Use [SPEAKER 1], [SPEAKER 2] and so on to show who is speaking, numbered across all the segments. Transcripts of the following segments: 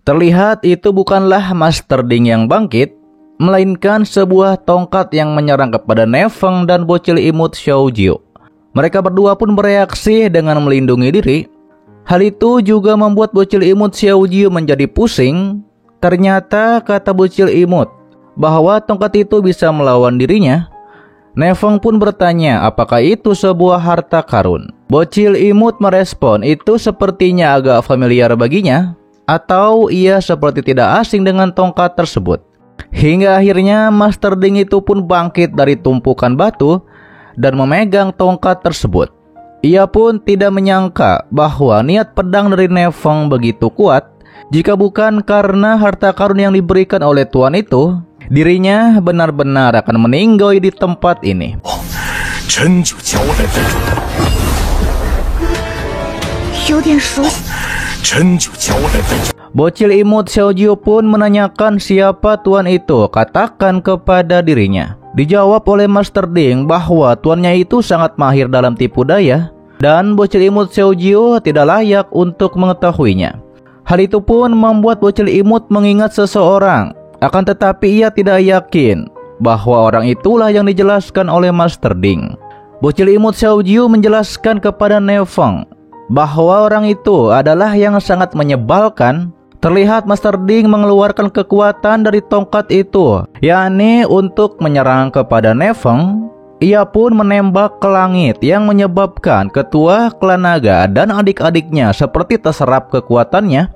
[SPEAKER 1] Terlihat itu bukanlah Master Ding yang bangkit, melainkan sebuah tongkat yang menyerang kepada Nefeng dan bocil imut Xiaojio. Mereka berdua pun bereaksi dengan melindungi diri. Hal itu juga membuat bocil imut Xiaojio menjadi pusing. Ternyata kata bocil imut bahwa tongkat itu bisa melawan dirinya. Nefeng pun bertanya apakah itu sebuah harta karun. Bocil imut merespon itu sepertinya agak familiar baginya, atau ia seperti tidak asing dengan tongkat tersebut. Hingga akhirnya Master Ding itu pun bangkit dari tumpukan batu dan memegang tongkat tersebut. Ia pun tidak menyangka bahwa niat pedang dari Nefeng begitu kuat. Jika bukan karena harta karun yang diberikan oleh tuan itu, dirinya benar-benar akan meninggoy di tempat ini. Bocil imut Xiaojio pun menanyakan siapa tuan itu, katakan kepada dirinya. Dijawab oleh Master Ding bahwa tuannya itu sangat mahir dalam tipu daya dan bocil imut Xiaojio tidak layak untuk mengetahuinya. Hal itu pun membuat bocil imut mengingat seseorang, akan tetapi ia tidak yakin bahwa orang itulah yang dijelaskan oleh Master Ding. Bocil imut Xiaojio menjelaskan kepada Nefeng bahwa orang itu adalah yang sangat menyebalkan. Terlihat Master Ding mengeluarkan kekuatan dari tongkat itu, yakni untuk menyerang kepada Nefeng. Ia pun menembak ke langit yang menyebabkan ketua klan naga dan adik-adiknya seperti terserap kekuatannya.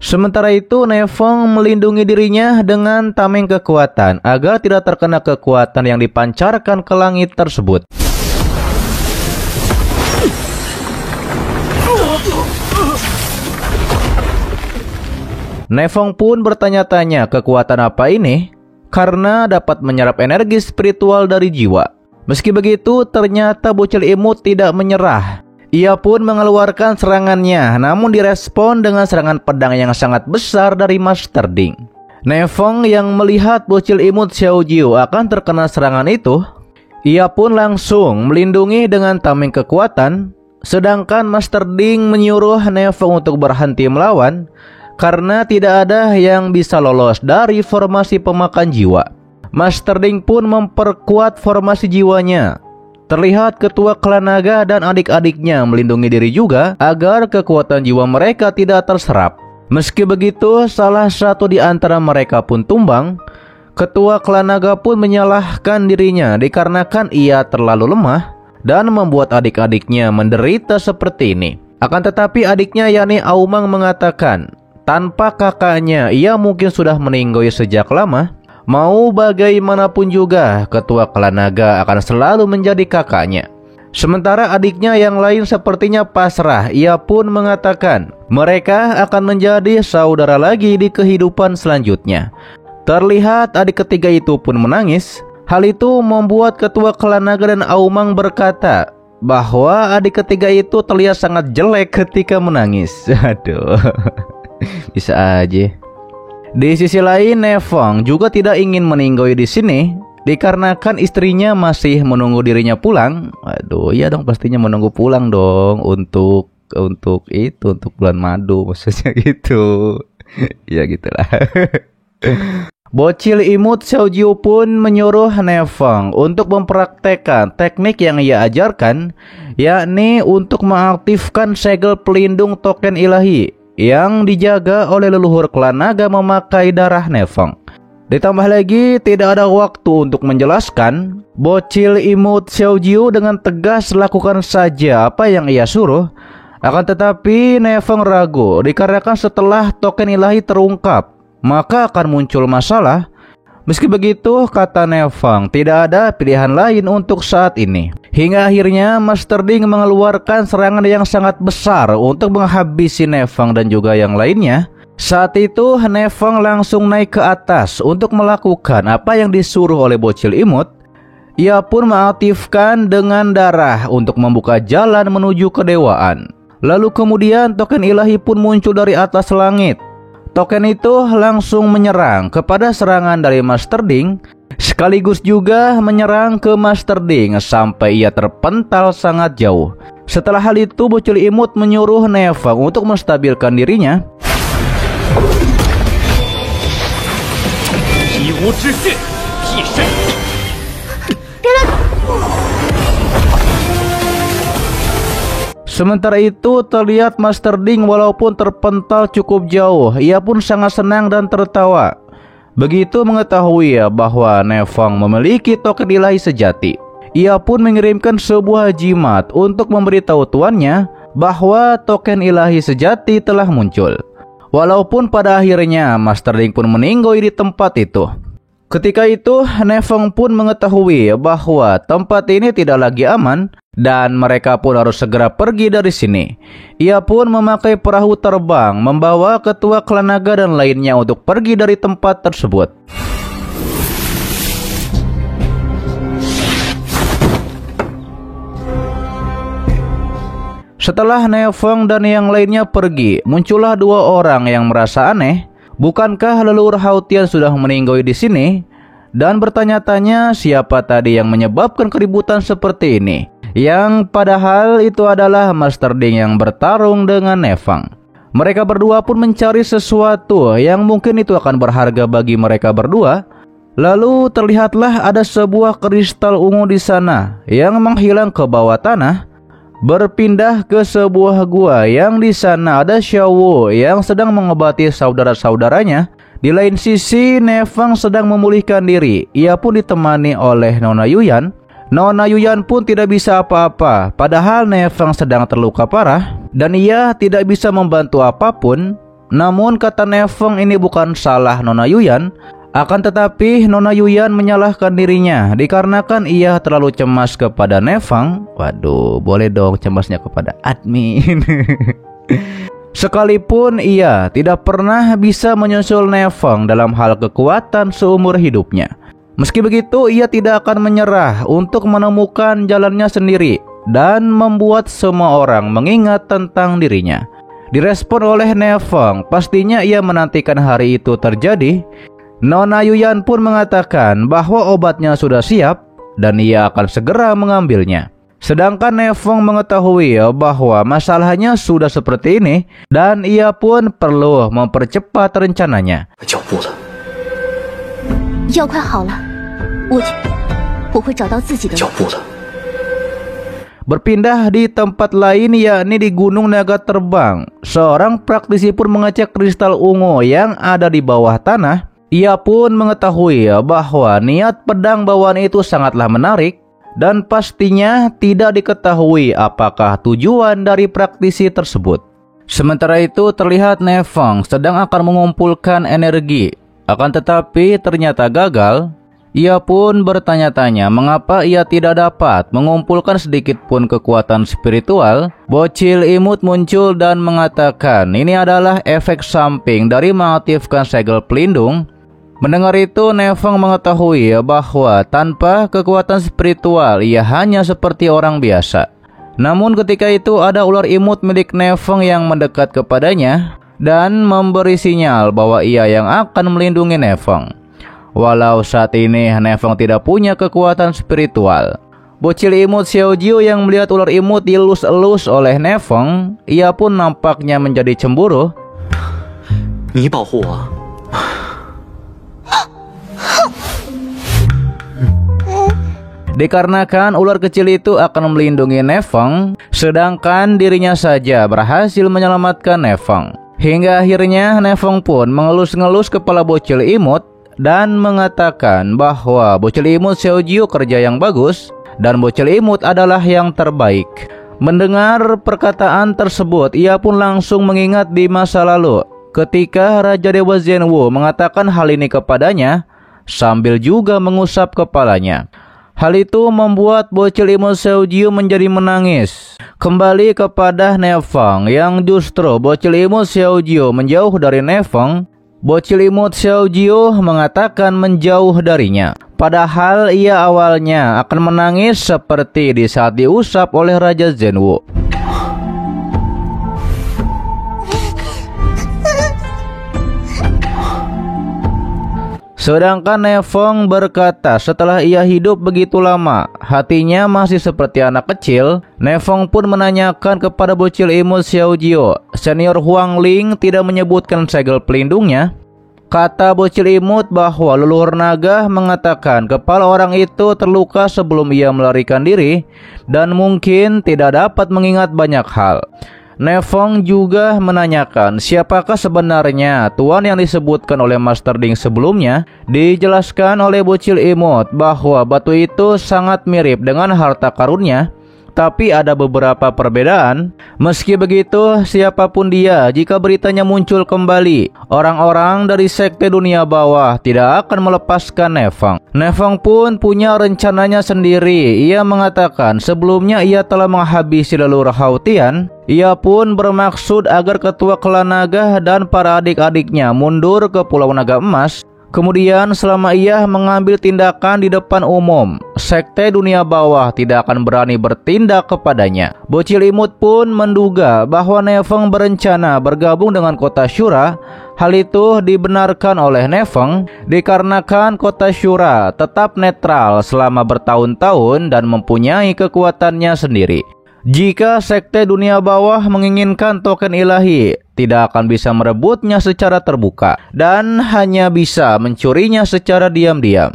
[SPEAKER 1] Sementara itu Nefeng melindungi dirinya dengan tameng kekuatan agar tidak terkena kekuatan yang dipancarkan ke langit tersebut. Nefeng pun bertanya-tanya kekuatan apa ini, karena dapat menyerap energi spiritual dari jiwa. Meski begitu, ternyata bocil imut tidak menyerah. Ia pun mengeluarkan serangannya, namun direspon dengan serangan pedang yang sangat besar dari Master Ding. Nefeng yang melihat bocil imut Xiaojio akan terkena serangan itu, ia pun langsung melindungi dengan tameng kekuatan. Sedangkan Master Ding menyuruh Nefeng untuk berhenti melawan, karena tidak ada yang bisa lolos dari formasi pemakan jiwa. Master Ding pun memperkuat formasi jiwanya. Terlihat ketua klan naga dan adik-adiknya melindungi diri juga agar kekuatan jiwa mereka tidak terserap. Meski begitu, salah satu di antara mereka pun tumbang. Ketua klan naga pun menyalahkan dirinya dikarenakan ia terlalu lemah dan membuat adik-adiknya menderita seperti ini. Akan tetapi adiknya yakni Aomang mengatakan, tanpa kakaknya ia mungkin sudah meninggoy sejak lama. Mau bagaimanapun juga, ketua klan naga akan selalu menjadi kakaknya. Sementara adiknya yang lain sepertinya pasrah. Ia pun mengatakan mereka akan menjadi saudara lagi di kehidupan selanjutnya. Terlihat adik ketiga itu pun menangis. Hal itu membuat ketua klan naga dan Aomang berkata bahwa adik ketiga itu terlihat sangat jelek ketika menangis. Aduh, bisa aja. Di sisi lain, Nefeng juga tidak ingin meninggoy di sini dikarenakan istrinya masih menunggu dirinya pulang. Aduh, ya dong, pastinya menunggu pulang dong untuk bulan madu, maksudnya gitu. Ya gitulah. Bocil imut Xiaojio pun menyuruh Nefeng untuk mempraktekkan teknik yang ia ajarkan, yakni untuk mengaktifkan segel pelindung token ilahi yang dijaga oleh leluhur klan naga memakai darah Nefeng. Ditambah lagi tidak ada waktu untuk menjelaskan. Bocil imut Xiaojio dengan tegas lakukan saja apa yang ia suruh. Akan tetapi Nefeng ragu dikarenakan setelah token ilahi terungkap maka akan muncul masalah. Meski begitu, kata Nefeng, tidak ada pilihan lain untuk saat ini. Hingga akhirnya Master Ding mengeluarkan serangan yang sangat besar untuk menghabisi Nefeng dan juga yang lainnya. Saat itu Nefeng langsung naik ke atas untuk melakukan apa yang disuruh oleh bocil imut. Ia pun mengaktifkan dengan darah untuk membuka jalan menuju kedewaan. Lalu kemudian token ilahi pun muncul dari atas langit. Token itu langsung menyerang kepada serangan dari Master Ding, sekaligus juga menyerang ke Master Ding sampai ia terpental sangat jauh. Setelah hal itu, bocil imut menyuruh Nefeng untuk menstabilkan dirinya.
[SPEAKER 2] 以无之血替身。
[SPEAKER 1] Sementara itu terlihat Master Ding walaupun terpental cukup jauh, ia pun sangat senang dan tertawa. Begitu mengetahui bahwa Nefeng memiliki token ilahi sejati, ia pun mengirimkan sebuah jimat untuk memberitahu tuannya bahwa token ilahi sejati telah muncul. Walaupun pada akhirnya Master Ding pun meninggoy di tempat itu. Ketika itu Nefeng pun mengetahui bahwa tempat ini tidak lagi aman dan mereka pun harus segera pergi dari sini. Ia pun memakai perahu terbang membawa ketua klan naga dan lainnya untuk pergi dari tempat tersebut. Setelah Nefeng dan yang lainnya pergi, muncullah dua orang yang merasa aneh. Bukankah leluhur Hautian sudah meninggoy di sini? Dan bertanya-tanya siapa tadi yang menyebabkan keributan seperti ini? Yang padahal itu adalah Master Ding yang bertarung dengan Nefeng. Mereka berdua pun mencari sesuatu yang mungkin itu akan berharga bagi mereka berdua. Lalu terlihatlah ada sebuah kristal ungu di sana yang menghilang ke bawah tanah, berpindah ke sebuah gua yang di sana ada Xiaowu yang sedang mengobati saudara-saudaranya. Di lain sisi Nefeng sedang memulihkan diri. Ia pun ditemani oleh Nona Yuyan. Nona Yuyan pun tidak bisa apa-apa, padahal Nefeng sedang terluka parah dan ia tidak bisa membantu apapun. Namun kata Nefeng ini bukan salah Nona Yuyan. Akan tetapi Nona Yuyan menyalahkan dirinya dikarenakan ia terlalu cemas kepada Nefeng. Waduh, boleh dong cemasnya kepada admin. Sekalipun ia tidak pernah bisa menyusul Nefeng dalam hal kekuatan seumur hidupnya. Meski begitu ia tidak akan menyerah untuk menemukan jalannya sendiri dan membuat semua orang mengingat tentang dirinya. Direspon oleh Nefeng, pastinya ia menantikan hari itu terjadi. Nona Yuyan pun mengatakan bahwa obatnya sudah siap dan ia akan segera mengambilnya. Sedangkan Nefeng mengetahui bahwa masalahnya sudah seperti ini dan ia pun perlu mempercepat rencananya. Berpindah di tempat lain yakni di Gunung Naga Terbang, seorang praktisi pun mengecek kristal ungu yang ada di bawah tanah. Ia pun mengetahui bahwa niat pedang bawaan itu sangatlah menarik dan pastinya tidak diketahui apakah tujuan dari praktisi tersebut. Sementara itu terlihat Nefeng sedang akan mengumpulkan energi, akan tetapi ternyata gagal. Ia pun bertanya-tanya mengapa ia tidak dapat mengumpulkan sedikit pun kekuatan spiritual. Bocil imut muncul dan mengatakan ini adalah efek samping dari mengaktifkan segel pelindung. Mendengar itu Nefeng mengetahui bahwa tanpa kekuatan spiritual ia hanya seperti orang biasa. Namun ketika itu ada ular imut milik Nefeng yang mendekat kepadanya dan memberi sinyal bahwa ia yang akan melindungi Nefeng. Walau saat ini Nefeng tidak punya kekuatan spiritual. Bocil imut Xiaojio yang melihat ular imut dielus-elus oleh Nefeng, ia pun nampaknya menjadi cemburu.
[SPEAKER 2] Ni保护我.
[SPEAKER 1] Dikarenakan ular kecil itu akan melindungi Nefeng, sedangkan dirinya saja berhasil menyelamatkan Nefeng. Hingga akhirnya Nefeng pun mengelus-ngelus kepala bocil imut dan mengatakan bahwa bocil imut Xiaojio kerja yang bagus dan bocil imut adalah yang terbaik. Mendengar perkataan tersebut, ia pun langsung mengingat di masa lalu ketika Raja Dewa Zhenwu mengatakan hal ini kepadanya sambil juga mengusap kepalanya. Hal itu membuat bocil imut Xiaojio menjadi menangis. Kembali kepada Nefeng yang justru bocil imut Xiaojio menjauh dari Nefeng. Bocil imut Xiaojio mengatakan menjauh darinya. Padahal ia awalnya akan menangis seperti di saat diusap oleh Raja Zhenwu. Sedangkan Nefeng berkata setelah ia hidup begitu lama, hatinya masih seperti anak kecil. Nefeng pun menanyakan kepada bocil imut Xiaojio, senior Huang Ling tidak menyebutkan segel pelindungnya. Kata bocil imut bahwa leluhur naga mengatakan kepala orang itu terluka sebelum ia melarikan diri dan mungkin tidak dapat mengingat banyak hal. Nefong juga menanyakan siapakah sebenarnya tuan yang disebutkan oleh Master Ding sebelumnya. Dijelaskan oleh bocil imut bahwa batu itu sangat mirip dengan harta karunnya, tapi ada beberapa perbedaan. Meski begitu, siapapun dia, jika beritanya muncul kembali, orang-orang dari sekte dunia bawah tidak akan melepaskan Nefong. Nefong pun punya rencananya sendiri. Ia mengatakan sebelumnya ia telah menghabisi leluhur Hautian. Ia pun bermaksud agar ketua klan naga dan para adik-adiknya mundur ke Pulau Naga Emas. Kemudian selama ia mengambil tindakan di depan umum, sekte dunia bawah tidak akan berani bertindak kepadanya. Bocil imut pun menduga bahwa Nefong berencana bergabung dengan kota Shura. Hal itu dibenarkan oleh Nefong dikarenakan kota Shura tetap netral selama bertahun-tahun dan mempunyai kekuatannya sendiri. Jika sekte dunia bawah menginginkan token ilahi, tidak akan bisa merebutnya secara terbuka dan hanya bisa mencurinya secara diam-diam.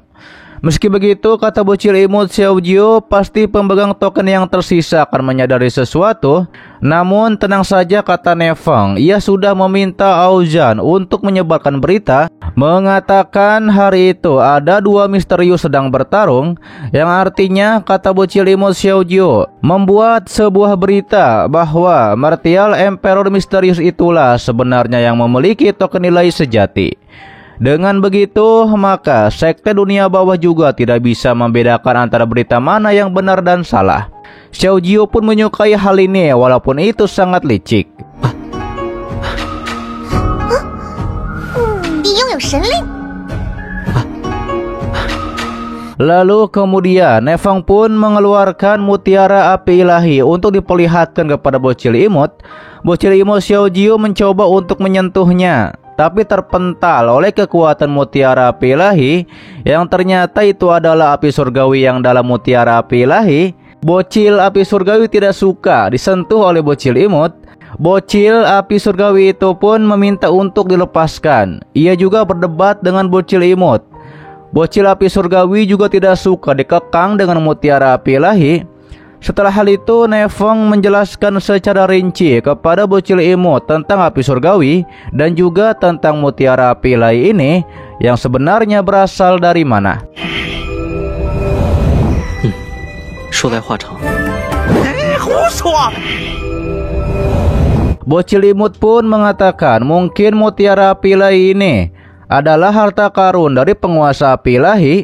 [SPEAKER 1] Meski begitu, kata bocil imut Xiaojio, pasti pemegang token yang tersisa akan menyadari sesuatu. Namun tenang saja, kata Nefong, ia sudah meminta Auzhan untuk menyebarkan berita mengatakan hari itu ada dua misterius sedang bertarung, yang artinya, kata bocil imut Xiaojio, membuat sebuah berita bahwa Martial Emperor misterius itulah sebenarnya yang memiliki token ilahi sejati. Dengan begitu, maka sekte dunia bawah juga tidak bisa membedakan antara berita mana yang benar dan salah. Xiaojio pun menyukai hal ini walaupun itu sangat licik. Lalu kemudian Nefong pun mengeluarkan mutiara api ilahi untuk diperlihatkan kepada bocil imut. Bocil imut Xiaojio mencoba untuk menyentuhnya, tapi terpental oleh kekuatan mutiara api ilahi yang ternyata itu adalah api surgawi yang dalam mutiara api ilahi. Bocil api surgawi tidak suka disentuh oleh bocil imut. Bocil api surgawi itu pun meminta untuk dilepaskan. Ia juga berdebat dengan bocil imut. Bocil api surgawi juga tidak suka dikekang dengan mutiara api ilahi. Setelah hal itu, Nefong menjelaskan secara rinci kepada bocil imut tentang api surgawi dan juga tentang mutiara api ilahi ini yang sebenarnya berasal dari mana.
[SPEAKER 2] 说来话长。胡说！
[SPEAKER 1] Bocil imut pun mengatakan mungkin mutiara api ilahi ini adalah harta karun dari penguasa api ilahi.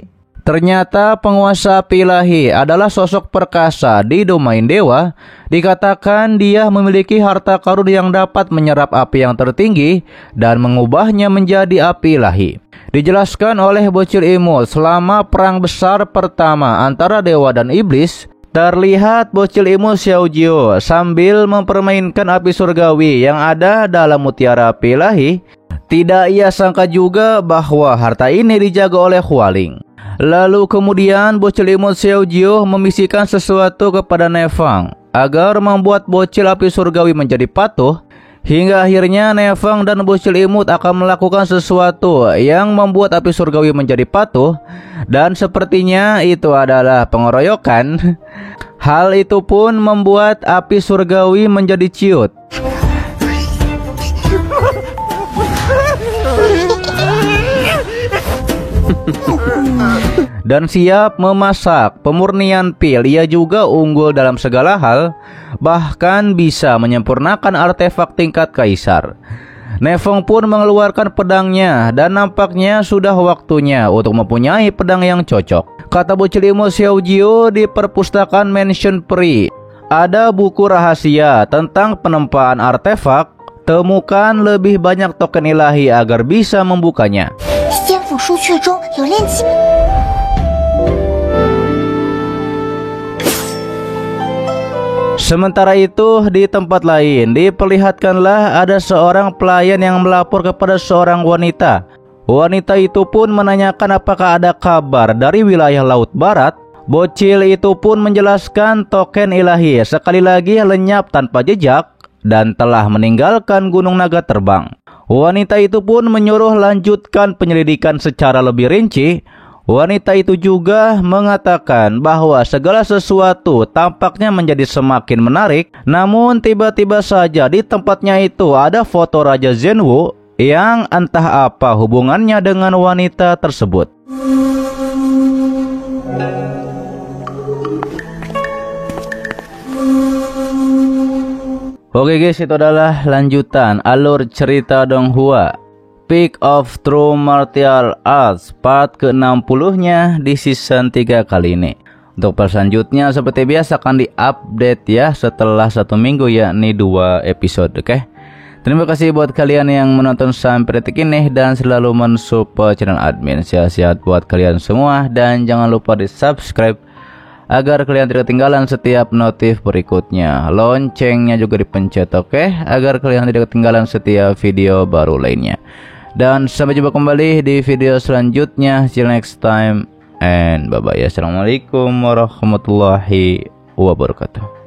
[SPEAKER 1] Ternyata penguasa api ilahi adalah sosok perkasa di domain dewa. Dikatakan dia memiliki harta karun yang dapat menyerap api yang tertinggi dan mengubahnya menjadi api ilahi. Dijelaskan oleh bocil imut selama perang besar pertama antara dewa dan iblis, terlihat bocil imut Xiaojio sambil mempermainkan api surgawi yang ada dalam mutiara api ilahi. Tidak ia sangka juga bahwa harta ini dijaga oleh Hualing. Lalu kemudian bocil imut Xiaojio membisikkan sesuatu kepada Nefong agar membuat bocil api surgawi menjadi patuh. Hingga akhirnya Nefong dan bocil imut akan melakukan sesuatu yang membuat api surgawi menjadi patuh. Dan sepertinya itu adalah pengeroyokan. Hal itu pun membuat api surgawi menjadi ciut dan siap memasak. Pemurnian pil, ia juga unggul dalam segala hal, bahkan bisa menyempurnakan artefak tingkat kaisar. Nefong pun mengeluarkan pedangnya dan nampaknya sudah waktunya untuk mempunyai pedang yang cocok. Kata bocil imut Xiaojio, di perpustakaan Mansion Pri ada buku rahasia tentang penempaan artefak. Temukan lebih banyak token ilahi agar bisa membukanya. Sementara itu, di tempat lain diperlihatkanlah ada seorang pelayan yang melapor kepada seorang wanita. Wanita itu pun menanyakan apakah ada kabar dari wilayah Laut Barat. Bocil itu pun menjelaskan token ilahi sekali lagi lenyap tanpa jejak dan telah meninggalkan Gunung Naga Terbang. Wanita itu pun menyuruh lanjutkan penyelidikan secara lebih rinci. Wanita itu juga mengatakan bahwa segala sesuatu tampaknya menjadi semakin menarik. Namun tiba-tiba saja di tempatnya itu ada foto Raja Zhenwu yang entah apa hubungannya dengan wanita tersebut. Oke guys, itu adalah lanjutan alur cerita Donghua Peak of True Martial Arts part ke-60-nya di season 3 kali ini. Untuk part selanjutnya seperti biasa akan diupdate ya setelah 1 minggu, yakni 2 episode. Oke. Terima kasih buat kalian yang menonton sampai detik ini dan selalu mensupport channel admin. Sehat-sehat buat kalian semua dan jangan lupa di subscribe agar kalian tidak ketinggalan setiap notif berikutnya. Loncengnya juga dipencet, oke? Agar kalian tidak ketinggalan setiap video baru lainnya. Dan sampai jumpa kembali di video selanjutnya. See you next time and bye bye. Assalamualaikum warahmatullahi wabarakatuh.